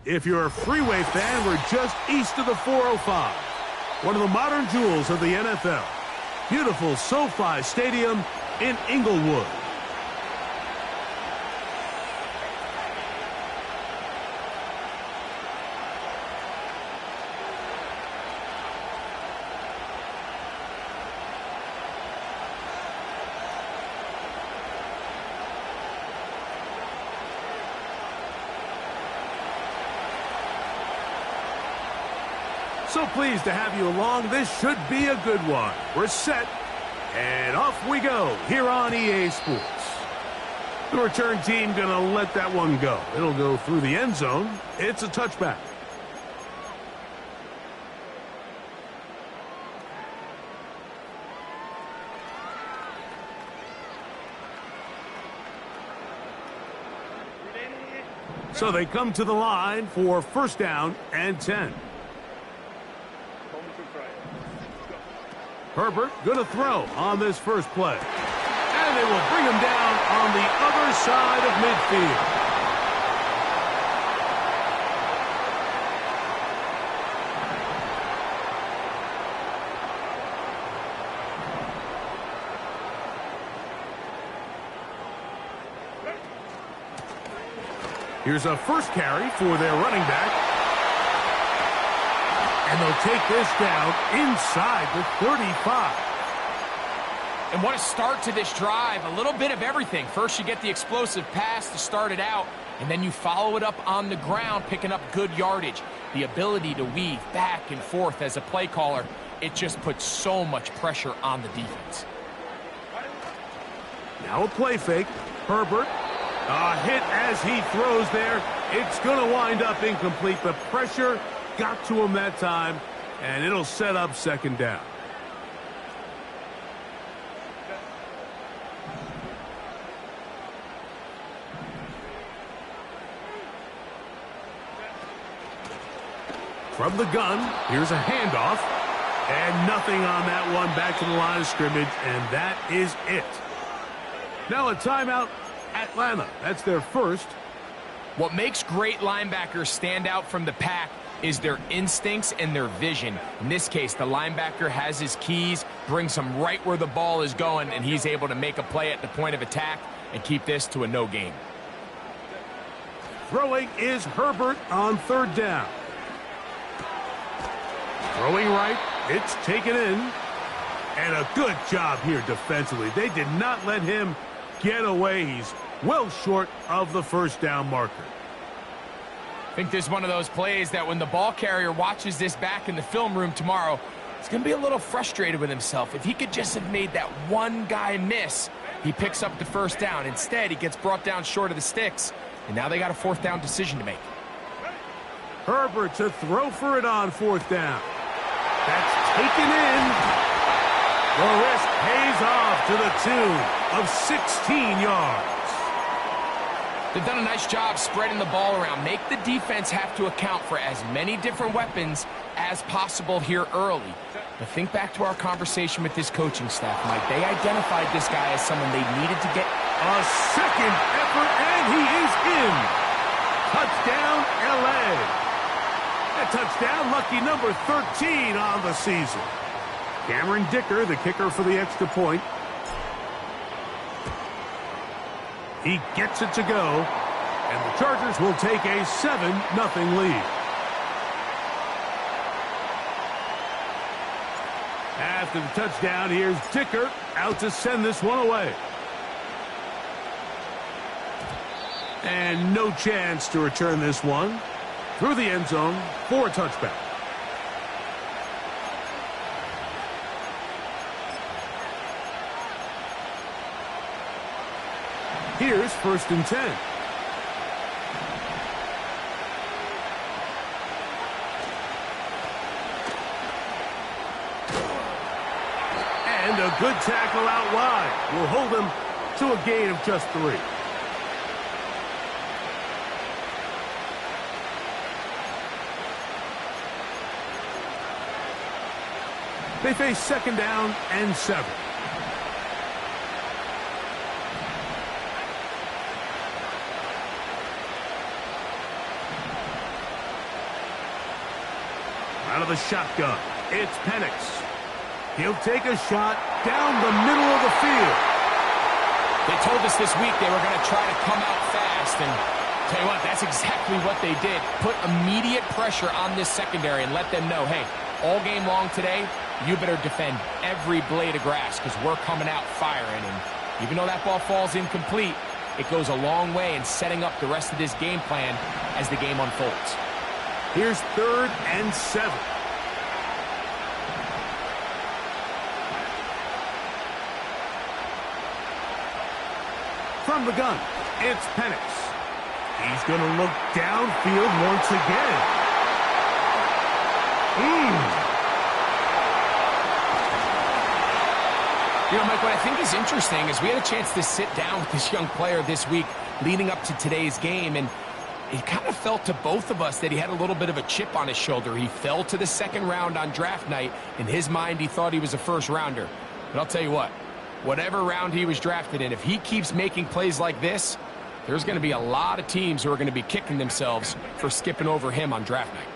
If you're a freeway fan, we're just east of the 405. One of the modern jewels of the NFL. Beautiful SoFi Stadium in Inglewood. So pleased to have you along. This should be a good one. We're set, and off we go here on EA Sports. The return team going to let that one go. It'll go through the end zone. It's a touchback. So they come to the line for first down and 10. Herbert going to throw on this first play. And they will bring him down on the other side of midfield. Here's a first carry for their running back. And they'll take this down inside the 35. And what a start to this drive. A little bit of everything. First, you get the explosive pass to start it out, and then you follow it up on the ground, picking up good yardage. The ability to weave back and forth as a play caller, it just puts so much pressure on the defense. Now a play fake. Herbert. A hit as he throws there. It's going to wind up incomplete. The pressure got to him that time, and it'll set up second down. From the gun, here's a handoff, and nothing on that one. Back to the line of scrimmage, and that is it. Now a timeout, Atlanta. That's their first. What makes great linebackers stand out from the pack is their instincts and their vision. In this case, the linebacker has his keys, brings him right where the ball is going, and he's able to make a play at the point of attack and keep this to a no gain. Throwing is Herbert on third down. Throwing right, it's taken in. And a good job here defensively. They did not let him get away. He's well short of the first down marker. I think this is one of those plays that when the ball carrier watches this back in the film room tomorrow, he's going to be a little frustrated with himself. If he could just have made that one guy miss, he picks up the first down. Instead, he gets brought down short of the sticks, and now they got a fourth down decision to make. Herbert to throw for it on fourth down. That's taken in. The risk pays off to the tune of 16 yards. They've done a nice job spreading the ball around. Make the defense have to account for as many different weapons as possible here early. But think back to our conversation with this coaching staff, Mike. They identified this guy as someone they needed to get a second effort, and he is in. Touchdown, L.A. A touchdown, lucky number 13 on the season. Cameron Dicker, the kicker for the extra point. He gets it to go, and the Chargers will take a 7-0 lead. After the touchdown, here's Dicker out to send this one away. And no chance to return this one through the end zone for a touchback. Here's first and 10. And a good tackle out wide will hold him to a gain of just 3. They face second down and 7. Out of the shotgun, it's Penix. He'll take a shot down the middle of the field. They told us this week they were going to try to come out fast, and tell you what, that's exactly what they did. Put immediate pressure on this secondary and let them know, hey, all game long today, you better defend every blade of grass because we're coming out firing. And even though that ball falls incomplete, it goes a long way in setting up the rest of this game plan as the game unfolds. Here's 3rd and 7. From the gun, it's Penix. He's going to look downfield once again. You know, Mike, what I think is interesting is we had a chance to sit down with this young player this week leading up to today's game, and it kind of felt to both of us that he had a little bit of a chip on his shoulder. He fell to the 2nd round on draft night. In his mind, he thought he was a first-rounder. But I'll tell you what, whatever round he was drafted in, if he keeps making plays like this, there's going to be a lot of teams who are going to be kicking themselves for skipping over him on draft night.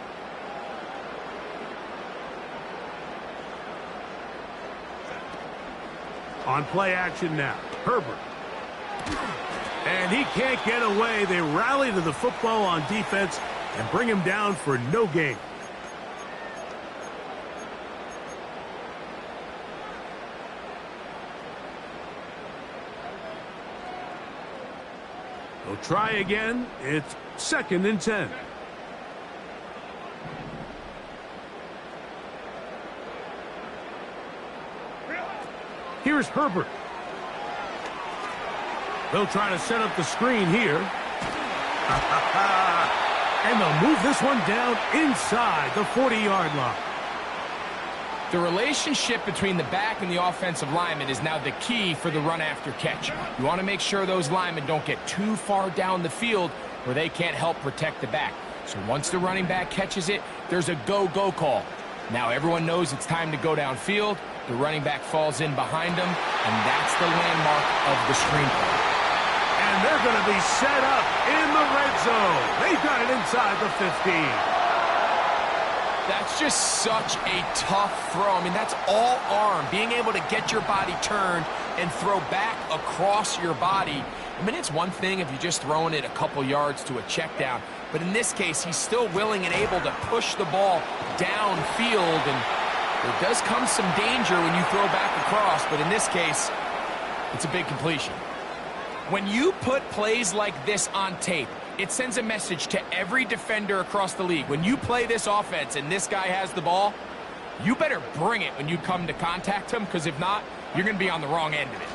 On play action now, Herbert. And he can't get away. They rally to the football on defense and bring him down for no gain. They'll try again. It's 2nd and 10. Here's Herbert. They'll try to set up the screen here. And they'll move this one down inside the 40-yard line. The relationship between the back and the offensive lineman is now the key for the run after catch. You want to make sure those linemen don't get too far down the field where they can't help protect the back. So once the running back catches it, there's a go-go call. Now everyone knows it's time to go downfield. The running back falls in behind him, and that's the landmark of the screen play. And they're going to be set up in the red zone. They've got it inside the 15. That's just such a tough throw. I mean, that's all arm. Being able to get your body turned and throw back across your body. I mean, it's one thing if you're just throwing it a couple yards to a check down. But in this case, he's still willing and able to push the ball downfield. And there does come some danger when you throw back across. But in this case, it's a big completion. When you put plays like this on tape, it sends a message to every defender across the league. When you play this offense and this guy has the ball, you better bring it when you come to contact him, because if not, you're going to be on the wrong end of it.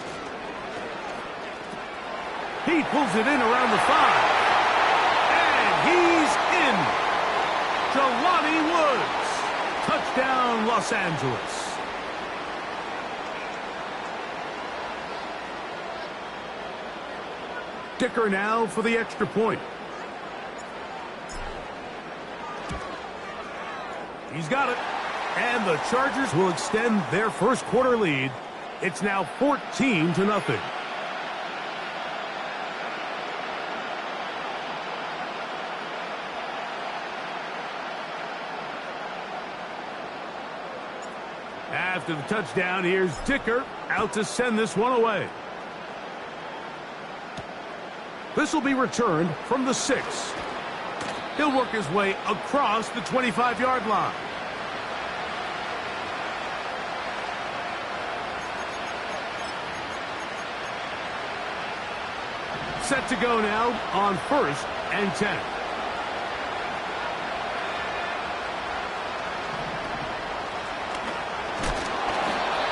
He pulls it in around the 5. And he's in. Jelani Woods. Touchdown, Los Angeles. Dicker now for the extra point. He's got it. And the Chargers will extend their first quarter lead. It's now 14-0. After the touchdown, here's Dicker out to send this one away. This will be returned from the 6. He'll work his way across the 25-yard line. Set to go now on 1st and 10.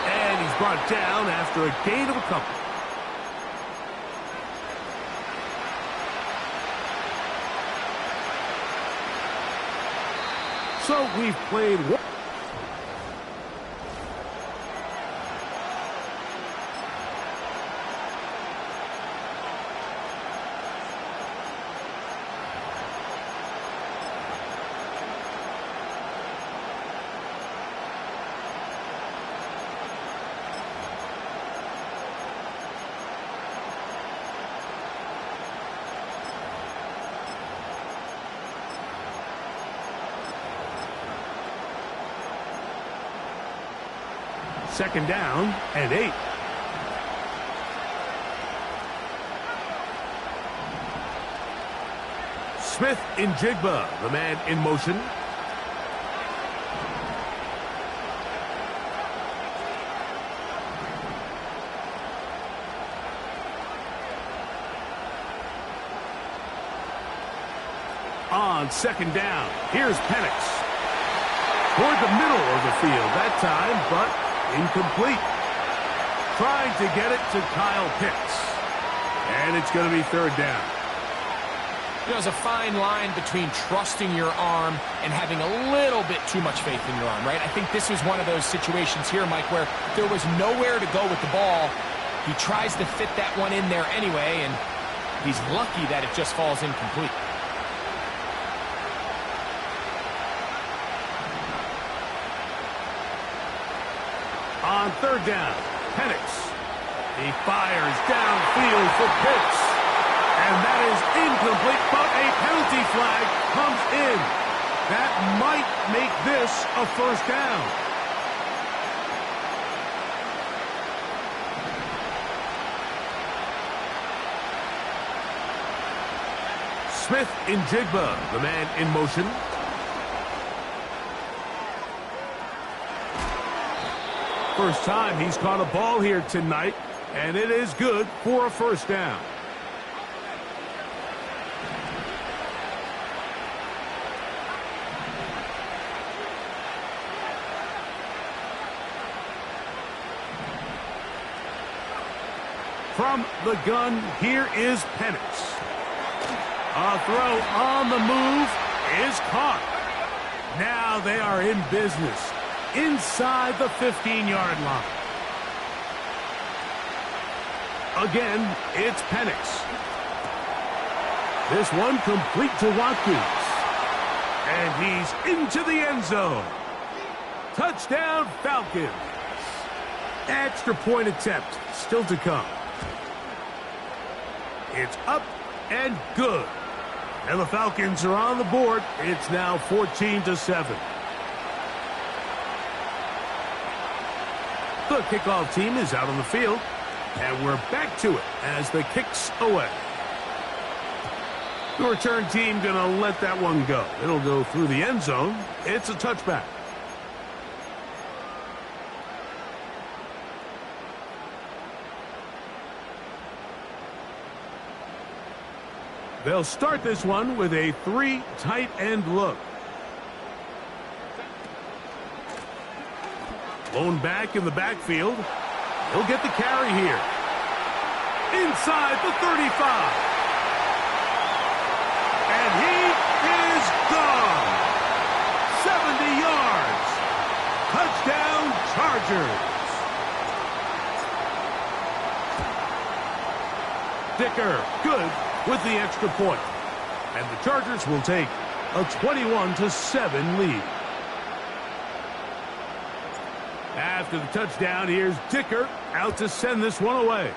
And he's brought down after a gain of a couple. So we've played one. Second down and 8. Smith in Jigba, the man in motion. On second down, here's Penix. Toward the middle of the field that time, but incomplete. Trying to get it to Kyle Pitts. And it's going to be third down. There's a fine line between trusting your arm and having a little bit too much faith in your arm, right? I think this was one of those situations here, Mike, where there was nowhere to go with the ball. He tries to fit that one in there anyway, and he's lucky that it just falls incomplete. On third down, Penix. He fires downfield for Pitts. And that is incomplete, but a penalty flag comes in. That might make this a first down. Smith in Jigba, the man in motion. First time he's caught a ball here tonight, and it is good for a first down. From the gun, here is Penix. A throw on the move is caught. Now they are in business inside the 15-yard line. Again, it's Penix. This one complete to Watkins. And he's into the end zone. Touchdown, Falcons. Extra point attempt still to come. It's up and good. And the Falcons are on the board. It's now 14-7. The kickoff team is out on the field. And we're back to it as the kick's away. The return team going to let that one go. It'll go through the end zone. It's a touchback. They'll start this one with a 3 tight end look. Lone back in the backfield. He'll get the carry here. Inside the 35. And he is gone. 70 yards. Touchdown, Chargers. Dicker, good with the extra point. And the Chargers will take a 21-7 lead. After the touchdown, here's Dicker out to send this one away.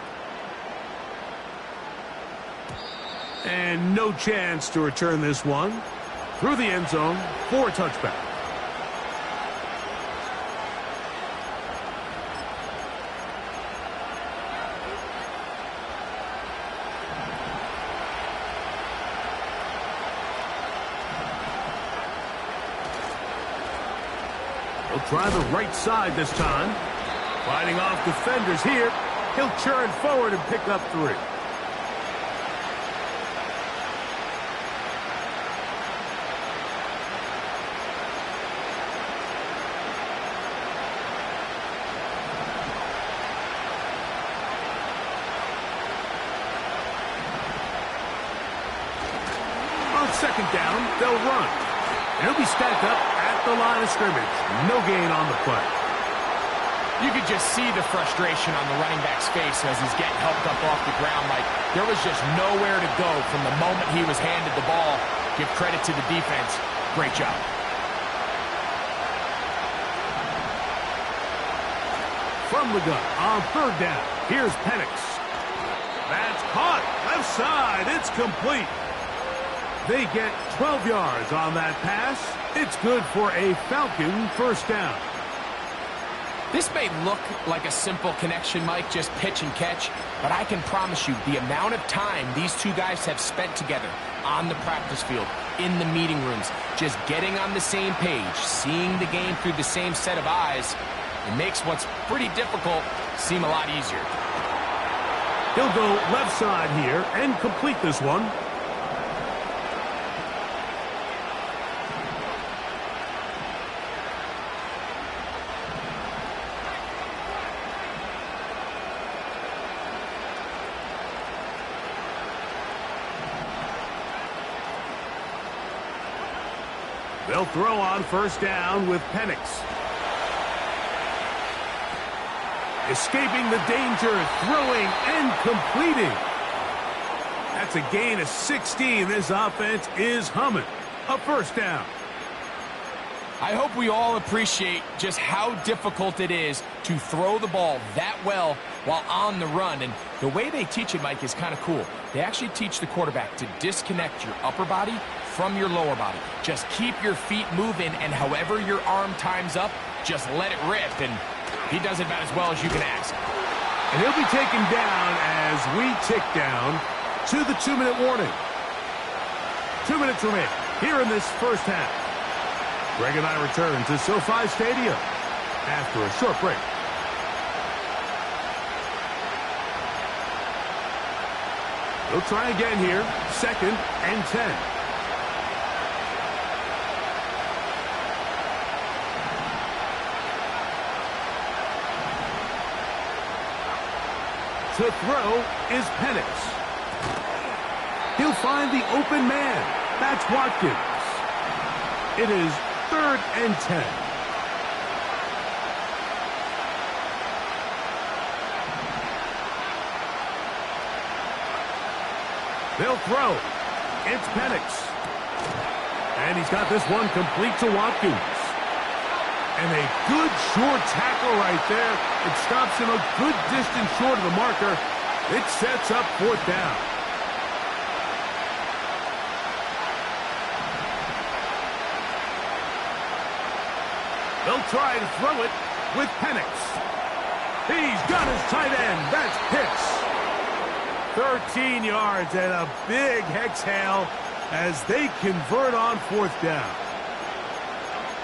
And no chance to return this one through the end zone for a touchback. He'll try the right side this time. Fighting off defenders here. He'll churn forward and pick up 3. On second down, they'll run. And he'll be stacked up at the line of scrimmage. No gain on the play. You could just see the frustration on the running back's face as he's getting helped up off the ground. Like, there was just nowhere to go from the moment he was handed the ball. Give credit to the defense. Great job. From the gun on third down, here's Penix. That's caught. Left side. It's complete. They get 12 yards on that pass. It's good for a Falcon first down. This may look like a simple connection, Mike, just pitch and catch, but I can promise you the amount of time these two guys have spent together on the practice field, in the meeting rooms, just getting on the same page, seeing the game through the same set of eyes, it makes what's pretty difficult seem a lot easier. He'll go left side here and complete this one. They'll throw on first down with Penix. Escaping the danger, throwing and completing. That's a gain of 16. This offense is humming. A first down. I hope we all appreciate just how difficult it is to throw the ball that well while on the run. And the way they teach it, Mike, is kind of cool. They actually teach the quarterback to disconnect your upper body from your lower body. Just keep your feet moving, and however your arm times up, just let it rip. And he does it about as well as you can ask. And he'll be taken down as we tick down to the 2-minute warning. 2 minutes remaining here in this first half. Greg and I return to SoFi Stadium after a short break. They'll try again here. 2nd and 10. To throw is Penix. He'll find the open man. That's Watkins. It is 3rd and 10. They'll throw. It's Penix. And he's got this one complete to Watkins. And a good short tackle right there. It stops him a good distance short of the marker. It sets up 4th down. They'll try to throw it with Penix. He's got his tight end. That's Pitts. 13 yards and a big exhale as they convert on 4th down.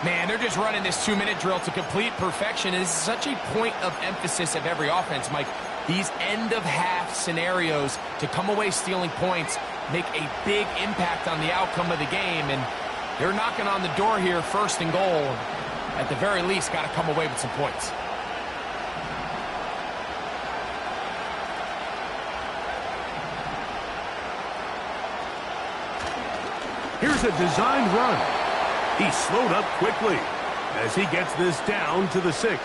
Man, they're just running this 2-minute drill to complete perfection. And this is such a point of emphasis of every offense, Mike. These end-of-half scenarios to come away stealing points make a big impact on the outcome of the game. And they're knocking on the door here, 1st and goal. At the very least, got to come away with some points. Here's a designed run. He slowed up quickly as he gets this down to the 6.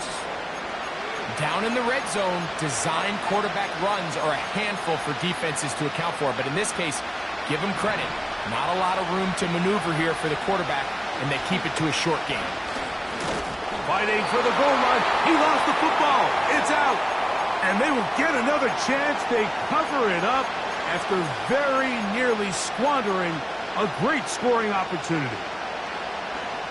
Down in the red zone, designed quarterback runs are a handful for defenses to account for. But in this case, give him credit. Not a lot of room to maneuver here for the quarterback, and they keep it to a short game. Fighting for the goal line. He lost the football. It's out. And they will get another chance. They cover it up after very nearly squandering a great scoring opportunity.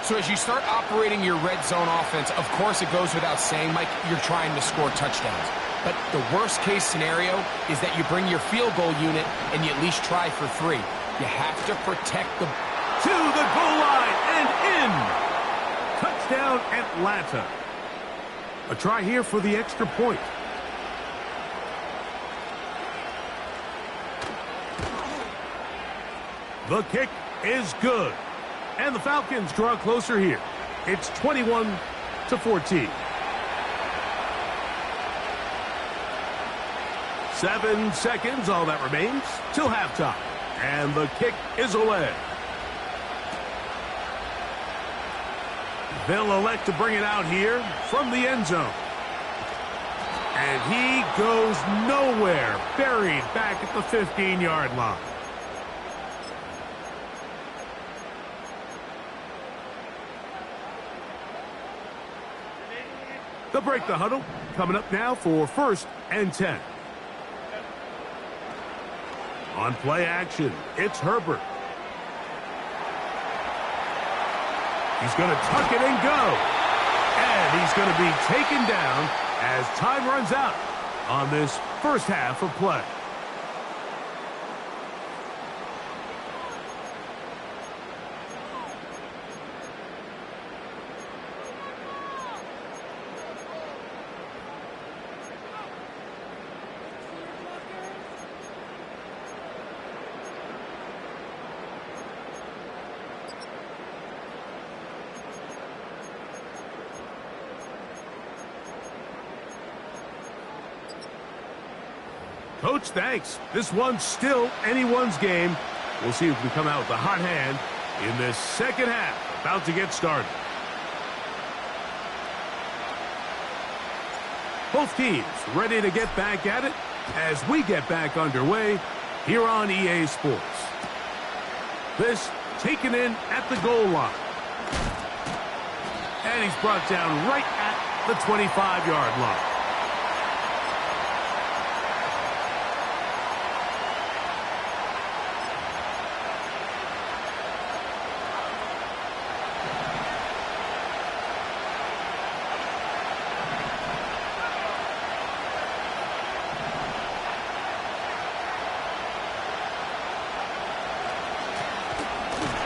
So as you start operating your red zone offense, of course it goes without saying, Mike, you're trying to score touchdowns. But the worst case scenario is that you bring your field goal unit and you at least try for 3. You have to protect the... To the goal line and in. Touchdown Atlanta. A try here for the extra point. The kick is good. And the Falcons draw closer here. It's 21-14. 7 seconds, all that remains, till halftime. And the kick is away. They'll elect to bring it out here from the end zone. And he goes nowhere, buried back at the 15-yard line. They'll break the huddle. Coming up now for 1st and 10. On play action, it's Herbert. He's going to tuck it and go. And he's going to be taken down as time runs out on this first half of play. Coach, thanks. This one's still anyone's game. We'll see if we come out with a hot hand in this second half. About to get started. Both teams ready to get back at it as we get back underway here on EA Sports. This taken in at the goal line. And he's brought down right at the 25-yard line.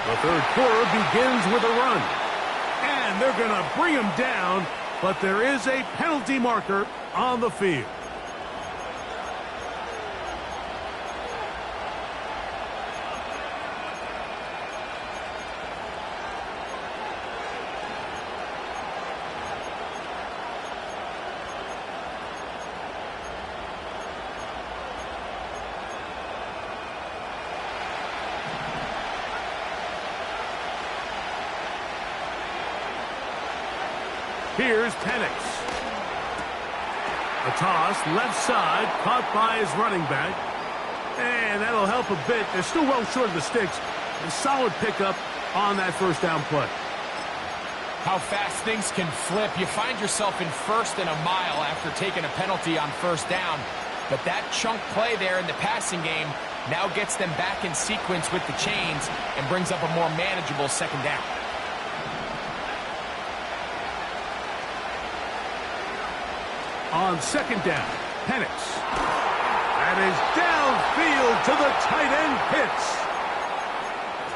The third quarter begins with a run. And they're going to bring him down, but there is a penalty marker on the field. Here's Penix. A toss, left side, caught by his running back. And that'll help a bit. They're still well short of the sticks. A solid pickup on that first down play. How fast things can flip. You find yourself in first and a mile after taking a penalty on first down. But that chunk play there in the passing game now gets them back in sequence with the chains and brings up a more manageable second down. On second down, Penix. That is downfield to the tight end Pitts.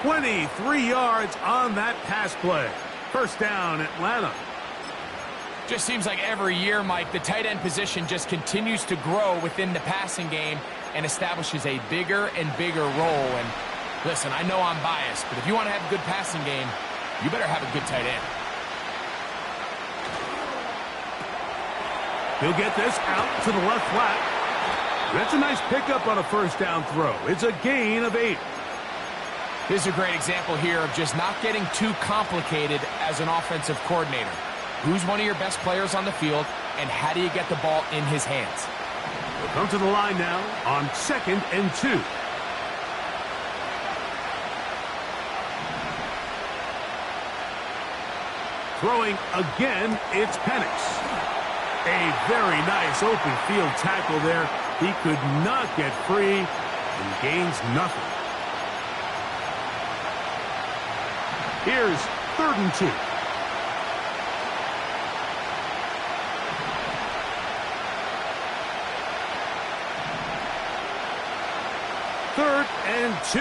23 yards on that pass play. First down, Atlanta. Just seems like every year, Mike, the tight end position just continues to grow within the passing game and establishes a bigger and bigger role. And listen, I know I'm biased, but if you want to have a good passing game, you better have a good tight end. He'll get this out to the left flat. That's a nice pickup on a first down throw. It's a gain of 8. This is a great example here of just not getting too complicated as an offensive coordinator. Who's one of your best players on the field, and how do you get the ball in his hands? We'll come to the line now on second and 2. Throwing again, it's Penix. A very nice open field tackle there. He could not get free and gains nothing. Here's third and 2. Third and 2.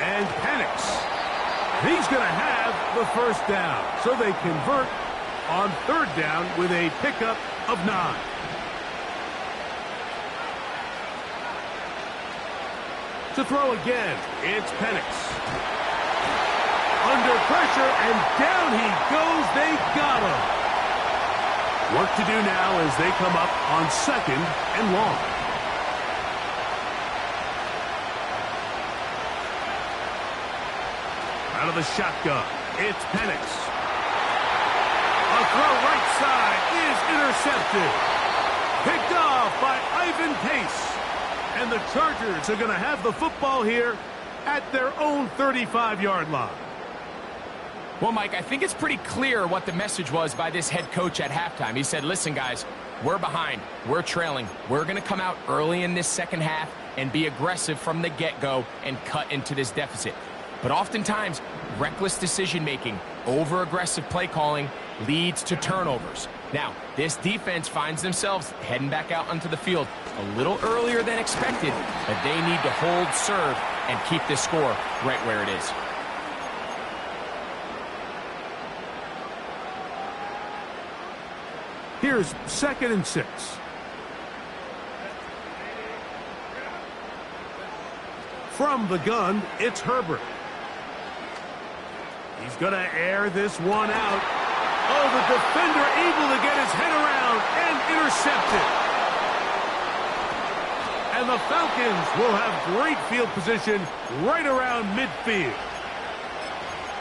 And Penix. He's going to have the first down. So they convert on third down with a pickup of 9. To throw again, it's Penix. Under pressure, and down he goes. They got him. Work to do now as they come up on second and long. Out of the shotgun, it's Penix. A throw right side is intercepted. Picked off by Ivan Pace. And the Chargers are going to have the football here at their own 35-yard line. Well, Mike, I think it's pretty clear what the message was by this head coach at halftime. He said, listen, guys, we're behind. We're trailing. We're going to come out early in this second half and be aggressive from the get-go and cut into this deficit. But oftentimes, reckless decision-making, over-aggressive play calling leads to turnovers. Now, this defense finds themselves heading back out onto the field a little earlier than expected, but they need to hold serve and keep this score right where it is. Here's 2nd and 6. From the gun, it's Herbert. He's going to air this one out. Oh, the defender able to get his head around and intercept it. And the Falcons will have great field position right around midfield.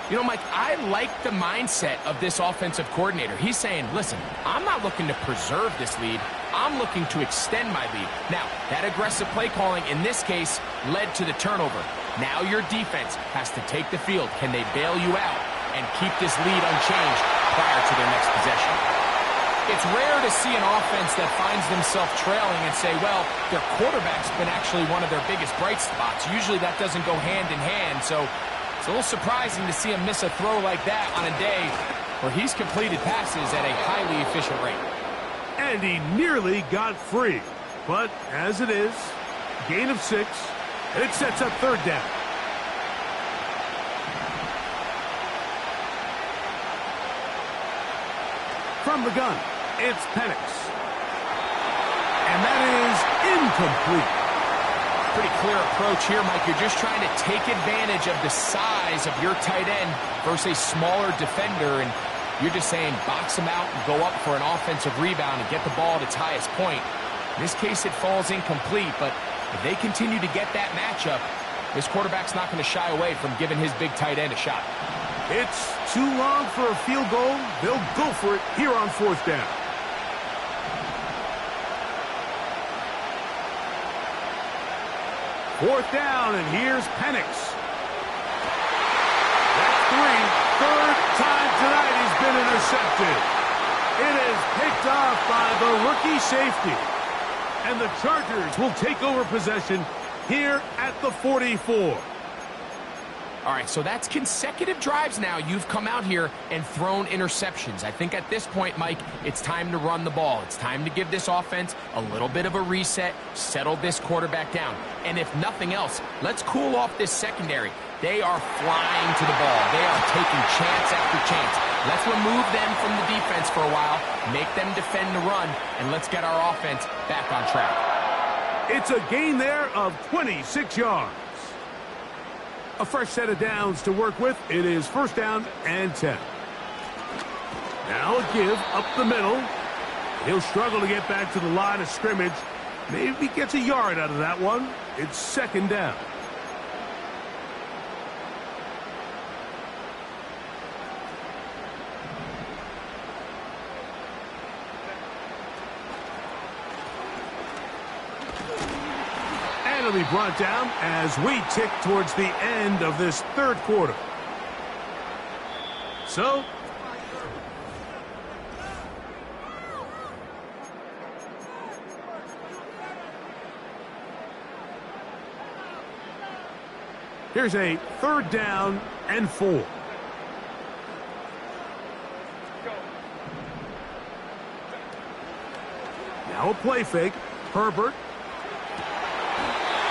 You know, Mike, I like the mindset of this offensive coordinator. He's saying, listen, I'm not looking to preserve this lead. I'm looking to extend my lead. Now, that aggressive play calling in this case led to the turnover. Now your defense has to take the field. Can they bail you out and keep this lead unchanged prior to their next possession? It's rare to see an offense that finds themselves trailing and say, well, their quarterback's been actually one of their biggest bright spots. Usually that doesn't go hand in hand, so it's a little surprising to see him miss a throw like that on a day where he's completed passes at a highly efficient rate. And he nearly got free. But as it is, gain of 6, and it sets up 3rd down. From the gun, it's Penix. And that is incomplete. Pretty clear approach here, Mike. You're just trying to take advantage of the size of your tight end versus a smaller defender, and you're just saying box him out and go up for an offensive rebound and get the ball at its highest point. In this case, it falls incomplete, but if they continue to get that matchup, this quarterback's not going to shy away from giving his big tight end a shot. It's too long for a field goal. They'll go for it here on 4th down. Fourth down, and here's Penix. That's 3. 3rd time tonight he's been intercepted. It is picked off by the rookie safety. And the Chargers will take over possession here at the 44. All right, so that's consecutive drives now. You've come out here and thrown interceptions. I think at this point, Mike, it's time to run the ball. It's time to give this offense a little bit of a reset, settle this quarterback down. And if nothing else, let's cool off this secondary. They are flying to the ball. They are taking chance after chance. Let's remove them from the defense for a while, make them defend the run, and let's get our offense back on track. It's a gain there of 26 yards. A fresh set of downs to work with. It is 1st down and 10. Now a give up the middle. He'll struggle to get back to the line of scrimmage. Maybe gets a yard out of that one. It's 2nd down. It'll be brought down as we tick towards the end of this 3rd quarter. So, here's a 3rd down and 4. Now a play fake. Herbert.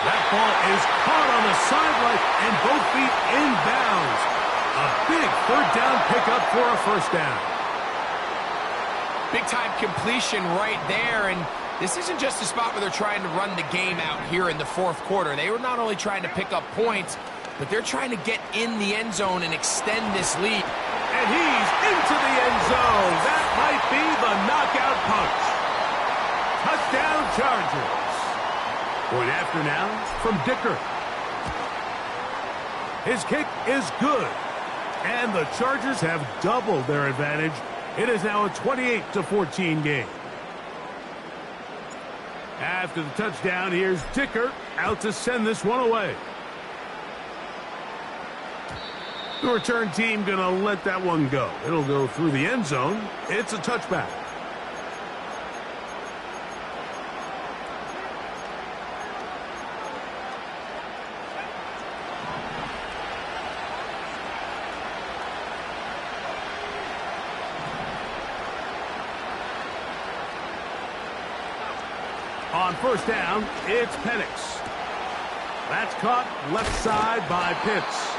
That ball is caught on the sideline and both feet inbounds. A big 3rd down pickup for a 1st down. Big-time completion right there, and this isn't just a spot where they're trying to run the game out here in the 4th quarter. They were not only trying to pick up points, but they're trying to get in the end zone and extend this lead. And he's into the end zone. That might be the knockout punch. Touchdown Chargers. Point after now from Dicker. His kick is good. And the Chargers have doubled their advantage. It is now a 28-14 game. After the touchdown, here's Dicker out to send this one away. The return team going to let that one go. It'll go through the end zone. It's a touchback. On first down, it's Penix. That's caught left side by Pitts.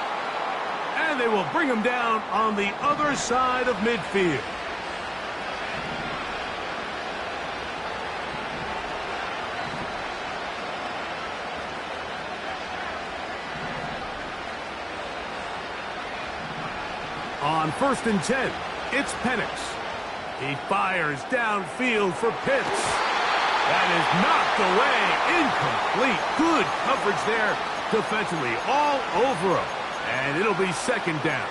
And they will bring him down on the other side of midfield. On first and 10, it's Penix. He fires downfield for Pitts. That is knocked away. Incomplete. Good coverage there defensively. All over him. And it'll be second down.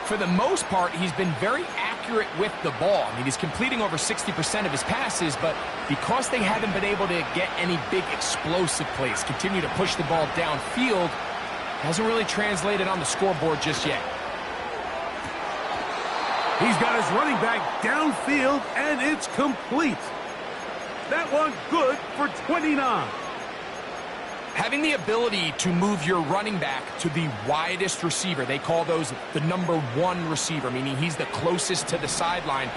For the most part, he's been very accurate with the ball. I mean, he's completing over 60% of his passes, but because they haven't been able to get any big explosive plays, continue to push the ball downfield, hasn't really translated on the scoreboard just yet. He's got his running back downfield, and it's complete. That one good for 29. Having the ability to move your running back to the widest receiver, they call those the number one receiver, meaning he's the closest to the sideline,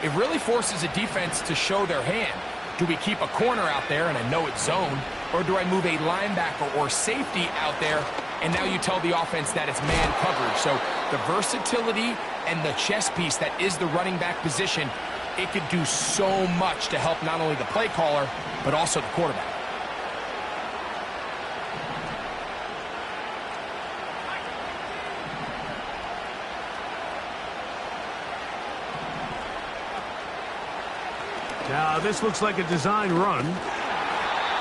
it really forces a defense to show their hand. Do we keep a corner out there, and I know it's zone, or do I move a linebacker or safety out there, and now you tell the offense that it's man coverage? So the versatility and the chess piece that is the running back position, it could do so much to help not only the play caller, but also the quarterback. Now, this looks like a design run.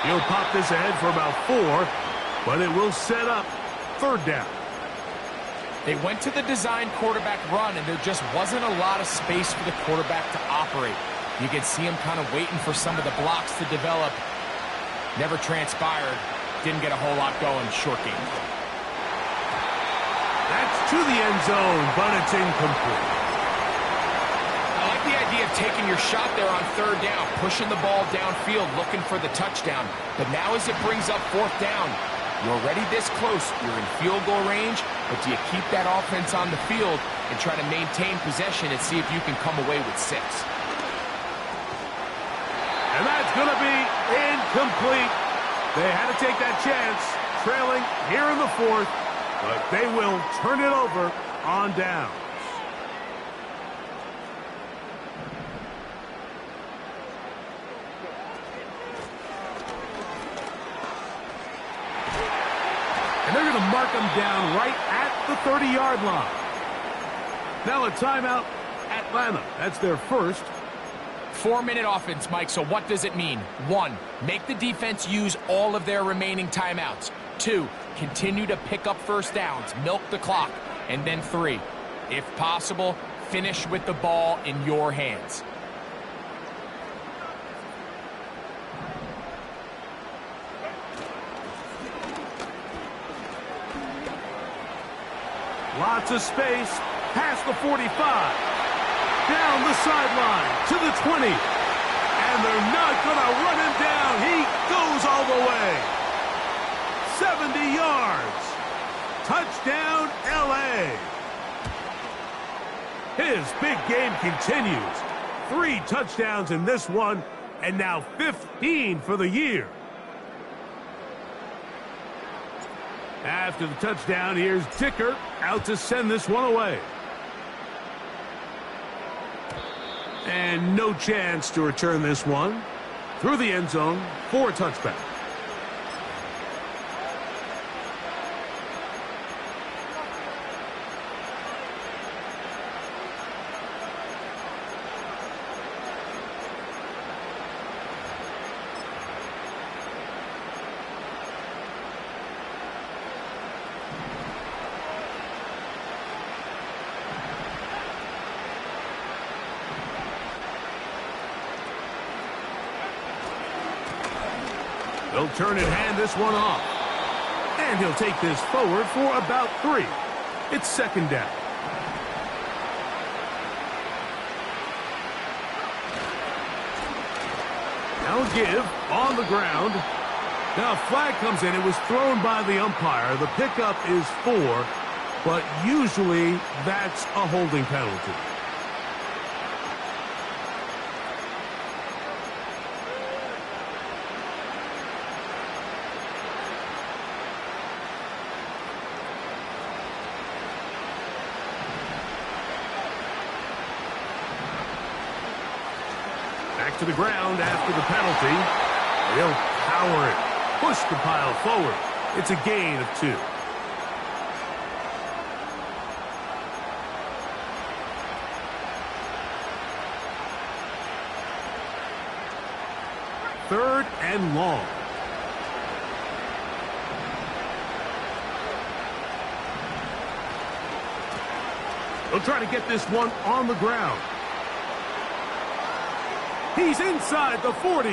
He'll pop this ahead for about 4, but it will set up third down. They went to the design quarterback run, and there just wasn't a lot of space for the quarterback to operate. You could see him kind of waiting for some of the blocks to develop. Never transpired. Didn't get a whole lot going. Short game. That's to the end zone, but it's incomplete. I like the idea of taking your shot there on third down, pushing the ball downfield, looking for the touchdown. But now as it brings up fourth down, you're already this close. You're in field goal range, but do you keep that offense on the field and try to maintain possession and see if you can come away with 6? And that's going to be incomplete. They had to take that chance, trailing here in the fourth, but they will turn it over on downs. And they're going to mark them down right at the 30-yard line. Now a timeout, Atlanta. That's their first. 4-minute offense, Mike, so what does it mean? 1, make the defense use all of their remaining timeouts. 2, continue to pick up first downs, milk the clock. And then 3, if possible, finish with the ball in your hands. Lots of space, past the 45, down the sideline to the 20, and they're not going to run him down. He goes all the way. 70 yards. Touchdown, L.A. His big game continues. 3 touchdowns in this one, and now 15 for the year. After the touchdown, here's Dicker out to send this one away. And no chance to return this one. Through the end zone for a touchback. They'll turn and hand this one off. And he'll take this forward for about 3. It's second down. Now give on the ground. Now a flag comes in. It was thrown by the umpire. The pickup is 4, but usually that's a holding penalty. to the ground after the penalty. They'll power it, push the pile forward. It's a gain of 2. Third and long. They'll try to get this one on the ground. He's inside the 40.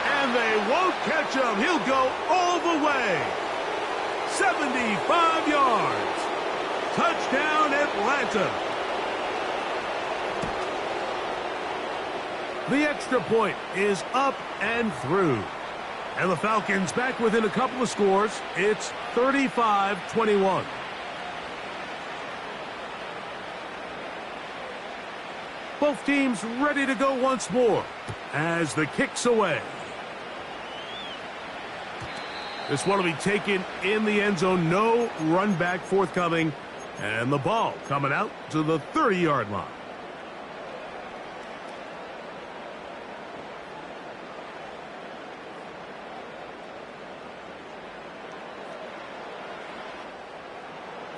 And they won't catch him. He'll go all the way. 75 yards. Touchdown, Atlanta. The extra point is up and through. And the Falcons back within a couple of scores. It's 35-21. Both teams ready to go once more as the kick's away. This one will be taken in the end zone. No run back forthcoming. And the ball coming out to the 30-yard line.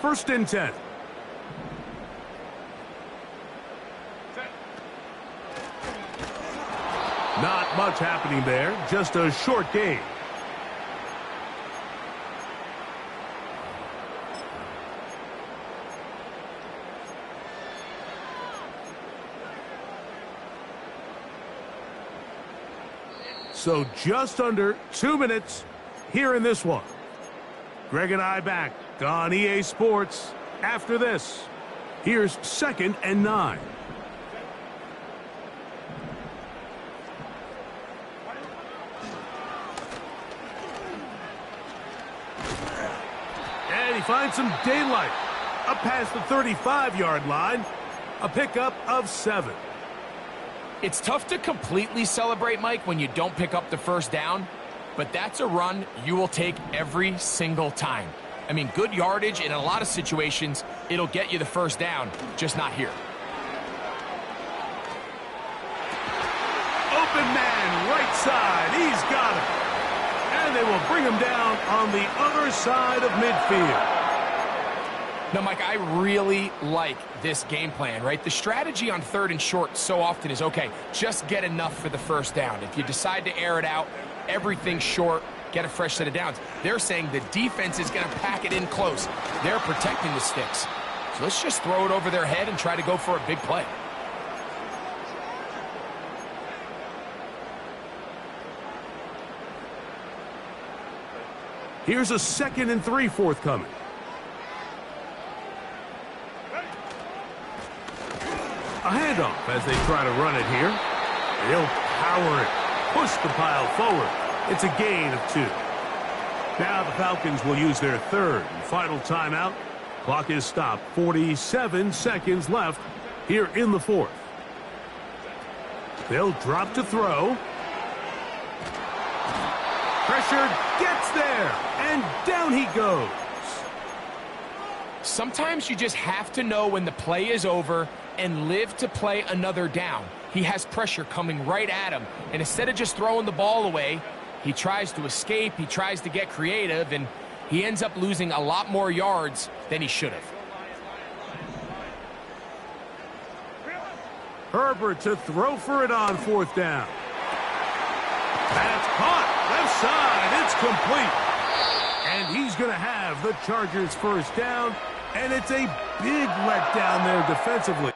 First and 10. Not much happening there, just a short gain. So just under 2 minutes here in this one. Greg and I back on EA Sports after this. Here's 2nd and 9. And he finds some daylight. Up past the 35-yard line. A pickup of 7. It's tough to completely celebrate, Mike, when you don't pick up the first down, but that's a run you will take every single time. I mean, good yardage, and in a lot of situations, it'll get you the first down, just not here. Open man, right side. He's got it. And they will bring him down on the other side of midfield. Now, Mike, I really like this game plan, right? The strategy on 3rd and short so often is, okay, just get enough for the first down. If you decide to air it out, everything's short, get a fresh set of downs. They're saying the defense is going to pack it in close. They're protecting the sticks. So let's just throw it over their head and try to go for a big play. Here's a 2nd and 3 forthcoming. A handoff as they try to run it here. They'll power it, push the pile forward. It's a gain of 2. Now the Falcons will use their 3rd and final timeout. Clock is stopped. 47 seconds left here in the 4th. They'll drop to throw. Pressure gets there, and down he goes. Sometimes you just have to know when the play is over and live to play another down. He has pressure coming right at him, and instead of just throwing the ball away, he tries to escape, he tries to get creative, and he ends up losing a lot more yards than he should have. Herbert to throw for it on 4th down. That's caught. Left side. It's complete. And he's going to have the Chargers' first down, and it's a big letdown there defensively.